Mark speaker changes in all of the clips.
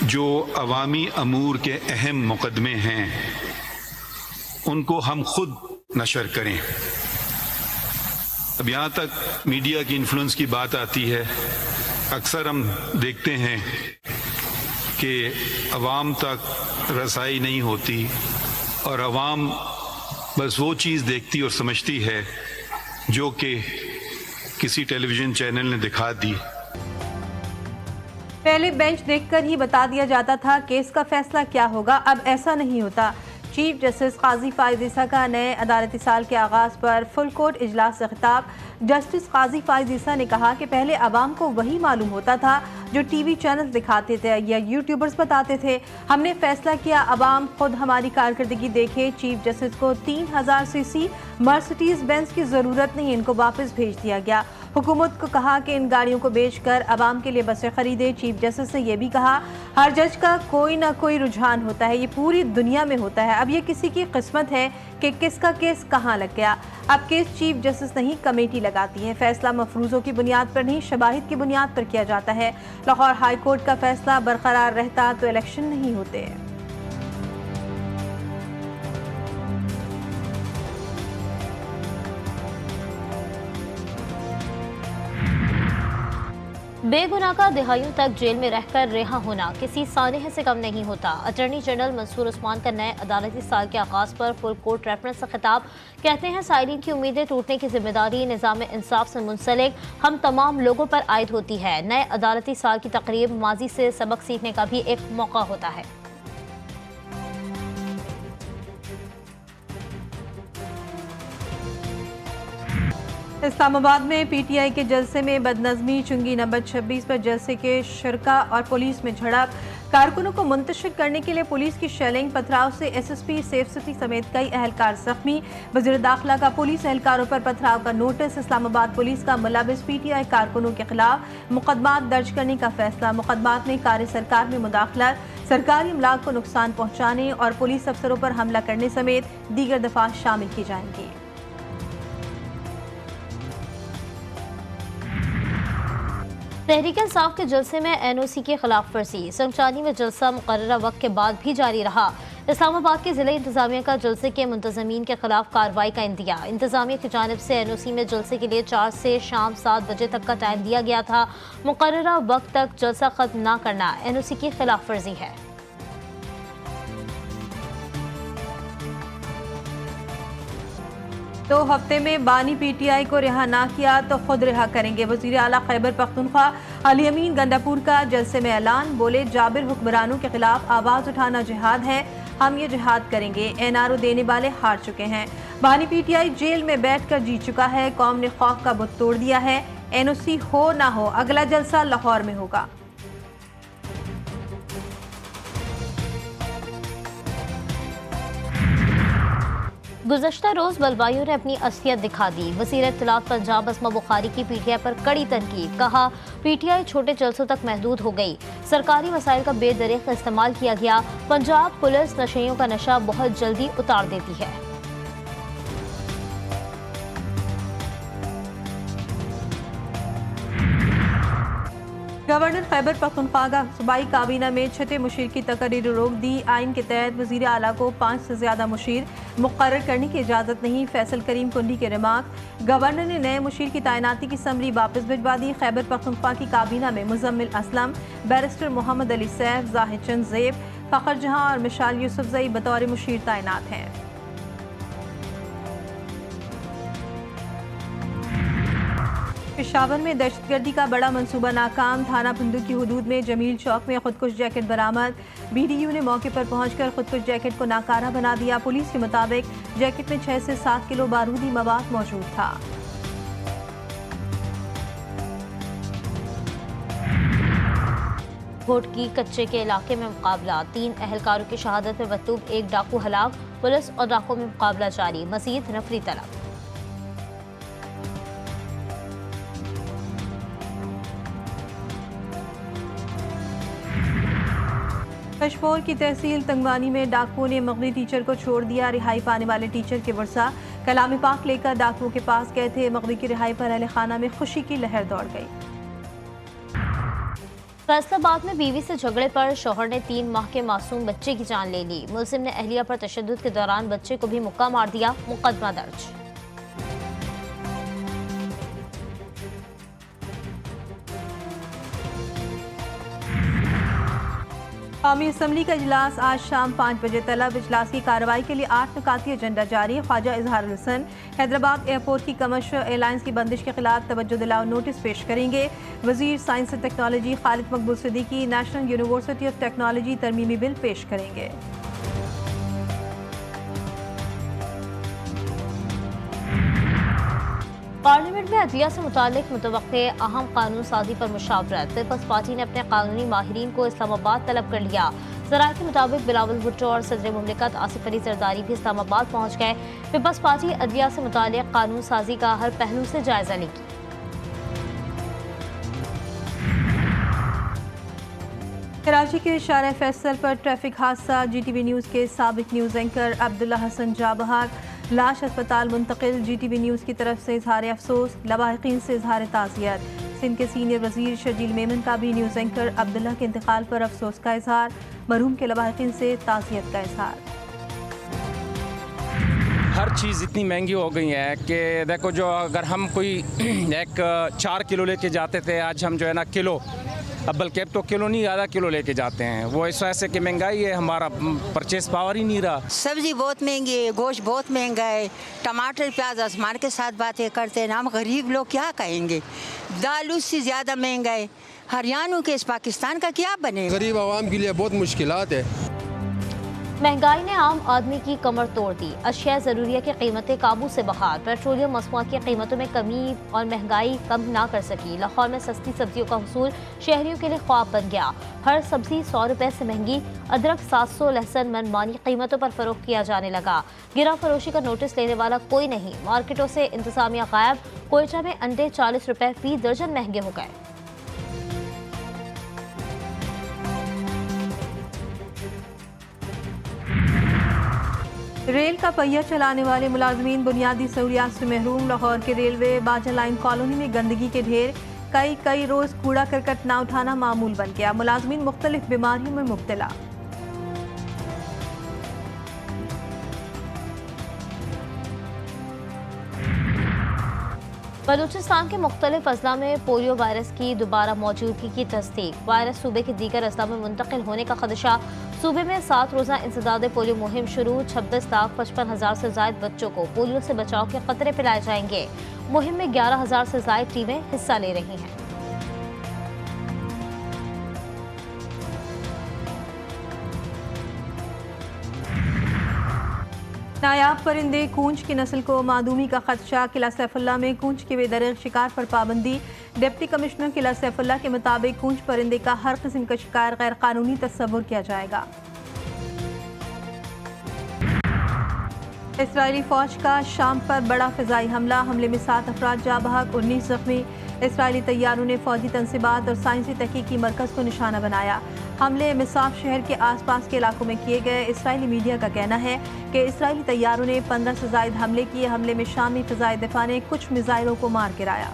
Speaker 1: जो अवामी अमूर के अहम मुकदमे हैं उनको हम खुद नशर करें। अब यहाँ तक मीडिया की इन्फ्लुएंस की बात आती है, अक्सर हम देखते हैं कि अवाम तक रसाई नहीं होती और अवाम बस वो चीज़ देखती और समझती है जो कि किसी टेलीविज़न चैनल ने दिखा दी।
Speaker 2: पहले बेंच देखकर ही बता दिया जाता था केस का फैसला क्या होगा, अब ऐसा नहीं होता। चीफ जस्टिस काजी फाइज ईसा का नए अदालती साल के आगाज़ पर फुल कोर्ट इजलास से खिताब। जस्टिस काजी फाइज ईसा ने कहा कि पहले आवाम को वही मालूम होता था जो टीवी चैनल दिखाते थे या यूट्यूबर्स बताते थे। हमने फैसला किया आवाम खुद हमारी कारकर्दगी देखे। चीफ जस्टिस को 3000 सीसी मर्सिडीज बेंज की ज़रूरत नहीं, इनको वापस भेज दिया गया। हुकूमत को कहा कि इन गाड़ियों को बेचकर आवाम के लिए बसें खरीदे। चीफ जस्टिस ने यह भी कहा हर जज का कोई ना कोई रुझान होता है, ये पूरी दुनिया में होता है। अब ये किसी की किस्मत है कि किसका केस कहाँ लग गया। अब केस चीफ जस्टिस नहीं कमेटी लगाती है। फैसला मफरूज़ों की बुनियाद पर नहीं शवाहिद की बुनियाद पर किया जाता है। लाहौर हाई कोर्ट का फैसला बरकरार रहता तो इलेक्शन नहीं होते।
Speaker 3: बेगुनाह का दिहाइयों तक जेल में रहकर रिहा होना किसी सानह से कम नहीं होता। अटॉर्नी जनरल मंसूर उस्मान का नए अदालती साल के आगाज़ पर फुल कोर्ट रेफरेंस से खिताब। कहते हैं साइलिन की उम्मीदें टूटने की जिम्मेदारी निज़ाम इंसाफ से मुंसलिक हम तमाम लोगों पर आयद होती है। नए अदालती साल की तकरीब माजी से सबक सीखने का भी एक मौका होता है।
Speaker 2: इस्लामाबाद में पीटीआई के जलसे में बदनज़मी, चुंगी नंबर 26 पर जलसे के शुरका और पुलिस में झड़प। कारकुनों को मुंतशिर करने के लिए पुलिस की शेलिंग, पथराव से एसएसपी सेफ सिटी समेत कई अहलकार जख्मी। वज़ीर दाखिला का पुलिस एहलकारों पर पथराव का नोटिस। इस्लामाबाद पुलिस का मुलविस पीटीआई कारकुनों के खिलाफ मुकदमात दर्ज करने का फैसला। मुकदमात में कार्य सरकार में मुदाखलत, सरकारी अमलाक को नुकसान पहुँचाने और पुलिस अफसरों पर हमला करने समेत दीगर दफात शामिल की जाएंगी।
Speaker 3: तहरीक इंसाफ के जलसे में एनओसी की खिलाफ वर्जी। संचानी में जलसा मुकर्ररा वक्त के बाद भी जारी रहा। इस्लामाबाद के जिला इंतजामिया का जलसे के मुंतजमीन के खिलाफ कार्रवाई का इंदिया। इंतजामिया की जानिब से एनओसी में जलसे के लिए 4 से शाम 7 बजे तक का टाइम दिया गया था। मुकर्ररा वक्त तक जलसा खत्म न करना एनओसी की खिलाफ वर्जी है।
Speaker 2: दो हफ्ते में बानी पीटीआई को रिहा ना किया तो खुद रिहा करेंगे। वज़ीर आला खैबर पख्तूनख्वा अली अमीन गंडापुर का जलसे में ऐलान। बोले जाबिर हुक्मरानों के खिलाफ आवाज़ उठाना जिहाद है, हम ये जिहाद करेंगे। एनआरओ देने वाले हार चुके हैं। बानी पीटीआई जेल में बैठकर जीत चुका है। कौम ने खौफ का बुत तोड़ दिया है। एनओसी हो ना हो अगला जलसा लाहौर में होगा।
Speaker 3: गुज़श्ता रोज बलवाइयों ने अपनी असलियत दिखा दी। वज़ीर इत्तलात पंजाब अस्मा बुखारी की पीटीआई पर कड़ी तनकीद। कहा पीटीआई छोटे जलसों तक महदूद हो गई, सरकारी वसाइल का बेदरीक इस्तेमाल किया गया। पंजाब पुलिस नशेइयों का नशा बहुत जल्दी उतार देती है।
Speaker 2: गवर्नर खैबर पख्तूनख्वा का सूबाई काबीना में छठे मुशीर की तकरीर रोक दी। आइन के तहत वज़ीर आला को 5 से ज़्यादा मुशीर मुक़र्रर करने की इजाज़त नहीं। फैसल करीम कुंडी के रिमार्क। गवर्नर ने नए मुशीर की तैनाती की समरी वापस भिजवा दी। खैबर पख्तूनख्वा की काबीना में मुज़म्मिल असलम, बैरिस्टर मोहम्मद अली सैफ, जाहिद चंद ज़ेब, फ़खर जहां और मिशाल यूसुफजई बतौर मुशीर तैनात हैं। पेशावर में दहशतगर्दी का बड़ा मंसूबा नाकाम। थाना बंदूक की हदूद में जमील चौक में खुदकुश जैकेट बरामद। बीडीयू ने मौके पर पहुंचकर खुदकुश जैकेट को नाकारा बना दिया। पुलिस के मुताबिक जैकेट में 6 से 7 किलो बारूदी मवाद मौजूद था।
Speaker 3: कोट की कच्चे के इलाके में मुकाबला। 3 अहलकारों की शहादत में मतलूब 1 डाकू हलाक। पुलिस और डाकू में मुकाबला जारी, मजीद नफरी तलब।
Speaker 2: कशमोर की तहसील तंगवानी में डाकुओं ने मगनी टीचर को छोड़ दिया। रिहाई पाने वाले टीचर के वर्षा कलामी पाक लेकर डाकुओं के पास गए थे। मगनी की रिहाई पर अहले खाना में खुशी की लहर दौड़ गई।
Speaker 3: फैसलाबाद में बीवी से झगड़े पर शौहर ने 3 माह के मासूम बच्चे की जान ले ली। मुलजिम ने अहलिया पर तशद्दुद के दौरान बच्चे को भी मुक्का मार दिया। मुकदमा दर्ज।
Speaker 2: कौमी असम्बली का इजलास आज शाम 5 बजे तलब। इजलास की कार्रवाई के लिए 8 नुकाती एजेंडा जारी। ख्वाजा इजहारुल हसन हैदराबाद एयरपोर्ट की कमर्शियल एयरलाइंस की बंदिश के खिलाफ तवज्जो दिलाओ नोटिस पेश करेंगे। वजीर साइंस और technology Khalid Maqbool Siddiqui national university of technology तरमीमी बिल पेश करेंगे।
Speaker 3: पार्लियामेंट में अदलिया से मुतालिक मुतवक्के अहम कानून साजी पर मुशावरत। पीपल्स पार्टी ने अपने कानूनी माहिरीन को इस्लामाबाद तलब कर लिया। ज़राए के मुताबिक बिलावल भुट्टो और सदर मुमलिकत आसिफ अली जरदारी भी इस्लामाबाद पहुँच गए। पीपल्स पार्टी अदलिया से मुतालिक कानून साजी का हर पहलू से जायजा लेगी।
Speaker 2: कराची के शारा फैसल पर ट्रैफिक हादसा। GTV न्यूज़ के साबिक न्यूज़ एंकर अब्दुल्ला हसन जाबहार लाश अस्पताल मुंतकिल। GTV न्यूज़ की तरफ से इजहार अफसोस, लवाहिकीन से इजहार ताज़ियत। सिंध के सीनियर वजीर शजील मेमन का भी न्यूज़ एंकर अब्दुल्ला के इंतकाल पर अफसोस का इजहार, मरहूम के लवाहिकीन से ताज़ियत का इजहार।
Speaker 4: हर चीज़ इतनी महंगी हो गई है कि देखो, जो अगर हम कोई एक 4 किलो लेके जाते थे, आज हम जो है ना किलो, अब बल्कि अब तो किलो नहीं आधा किलो लेके जाते हैं। वो इस वजह से कि महंगाई है, हमारा परचेस पावर ही नहीं रहा।
Speaker 5: सब्जी बहुत महंगी है, गोश्त बहुत महंगा है, टमाटर प्याज आसमान के साथ बातें करते हैं। हम गरीब लोग क्या कहेंगे? दाल उससे ज़्यादा महंगा है। हरियाणा के इस पाकिस्तान का क्या बनेगा?
Speaker 6: गरीब आवाम के लिए बहुत मुश्किलात है।
Speaker 3: महंगाई ने आम आदमी की कमर तोड़ दी। अशिया ज़रूरिया की कीमतें काबू से बाहर। पेट्रोलियम मसनूआत की कीमतों में कमी और महंगाई कम ना कर सकी। लाहौर में सस्ती सब्जियों का हुसूल शहरियों के लिए ख्वाब बन गया। हर सब्जी 100 रुपए से महंगी। अदरक 700, लहसुन मनमानी कीमतों पर फरोख्त किया जाने लगा। गिरा फरोशी का नोटिस लेने वाला कोई नहीं। मार्केटों से इंतजामिया गायब। कोयटा में अंडे 40 रुपए फी दर्जन महंगे हो गए।
Speaker 2: रेल का पहिया चलाने वाले मुलाजमीन बुनियादी सहूलियात से महरूम। लाहौर के रेलवे बाजा लाइन कॉलोनी में गंदगी के ढेर। कई रोज कूड़ा करकट ना उठाना मामूल बन गया। मुलाजमीन मुख्तलिफ बीमारियों में मुब्तला।
Speaker 3: बलूचिस्तान के मुख्तलिफ अजला में पोलियो वायरस की दोबारा मौजूदगी की तस्दीक। वायरस सूबे के दीगर अजला में मुंतकिल होने का खदशा। सूबे में 7 रोज़ा इंसदाद पोलियो मुहिम शुरू। 26,55,000 से ज़ायद बच्चों को पोलियो से बचाव के खतरे पिलाए जाएंगे। मुहिम में 11,000 से ज़ायद टीमें हिस्सा ले रही हैं।
Speaker 2: नायाब परिंदे कूंज की नस्ल को मादूमी का खदशा। किला सैफुल्ला में कूंज के बेदरग शिकार पर पाबंदी। डिप्टी कमिश्नर किला सैफुल्ला के मुताबिक कूंज परिंदे का हर किस्म का शिकार गैर कानूनी तस्वुर किया जाएगा। इसराइली फौज का शाम पर बड़ा फिजाई हमला। हमले में 7 अफराद जाँ बहक, 19 जख्मी। इसराइली तैयारों ने फौजी तनसीबात और साइंसी तहकीकी मरकज़ को निशाना बनाया। हमले मिसाफ शहर के आसपास के इलाकों में किए गए। इसराइली मीडिया का कहना है कि इसराइली तैयारों ने 15 से ज़ायद हमले किए। हमले में शामी फ़िज़ाई दिफा ने कुछ मिसाइलों को मार गिराया।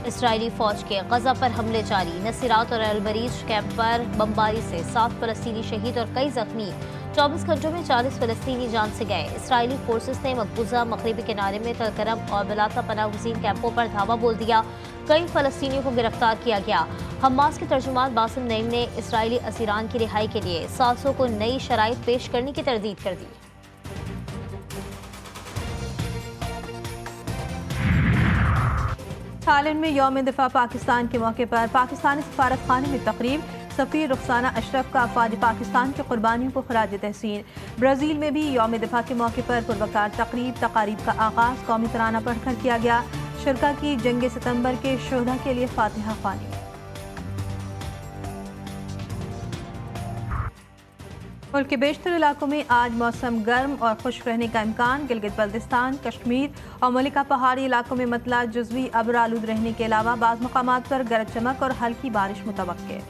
Speaker 3: इसराइली फौज के गजा पर हमले जारी। नसीरात और अलबरीज कैंप पर बमबारी से 7 फलस्तीनी शहीद और कई जख्मी। 24 घंटों में 40 फलस्तीनी जान से गए। इसराइली फोर्सेस ने मकबूजा मगरबी किनारे में तलकरम और बिलाता पनाह गुज़ीन कैंपों पर धावा बोल दिया। कई फलस्तीनियों को गिरफ्तार किया गया। हमास के तर्जुमान बासिम नईम ने इसराइली असीरान की रिहाई के लिए सासों को नई शराइत पेश करने की तरदीद कर दी।
Speaker 2: थाईलैंड में यौम दिफा पाकिस्तान के मौके पर पाकिस्तानी सफारत खाने में तकरीब। सफ़ीर रुखसाना अशरफ का अफवाज पाकिस्तान की कुर्बानियों को खराज तहसीन। ब्राज़ील में भी यौम दिफा के मौके पर पुरवकार तकारीब का आगाज़ कौमी तराना पढ़कर किया गया। शुरका की जंग सितंबर के शोहदा के लिए फातिहा ख्वानी। मुल्क के बेशतर इलाकों में आज मौसम गर्म और खुश्क रहने का इम्कान। गिलगित बल्तिस्तान, कश्मीर और मलिका पहाड़ी इलाकों में मतला जुज़वी अब्र आलूद रहने के अलावा बाज़ मकामात पर गरज चमक और हल्की बारिश मुतवक्के।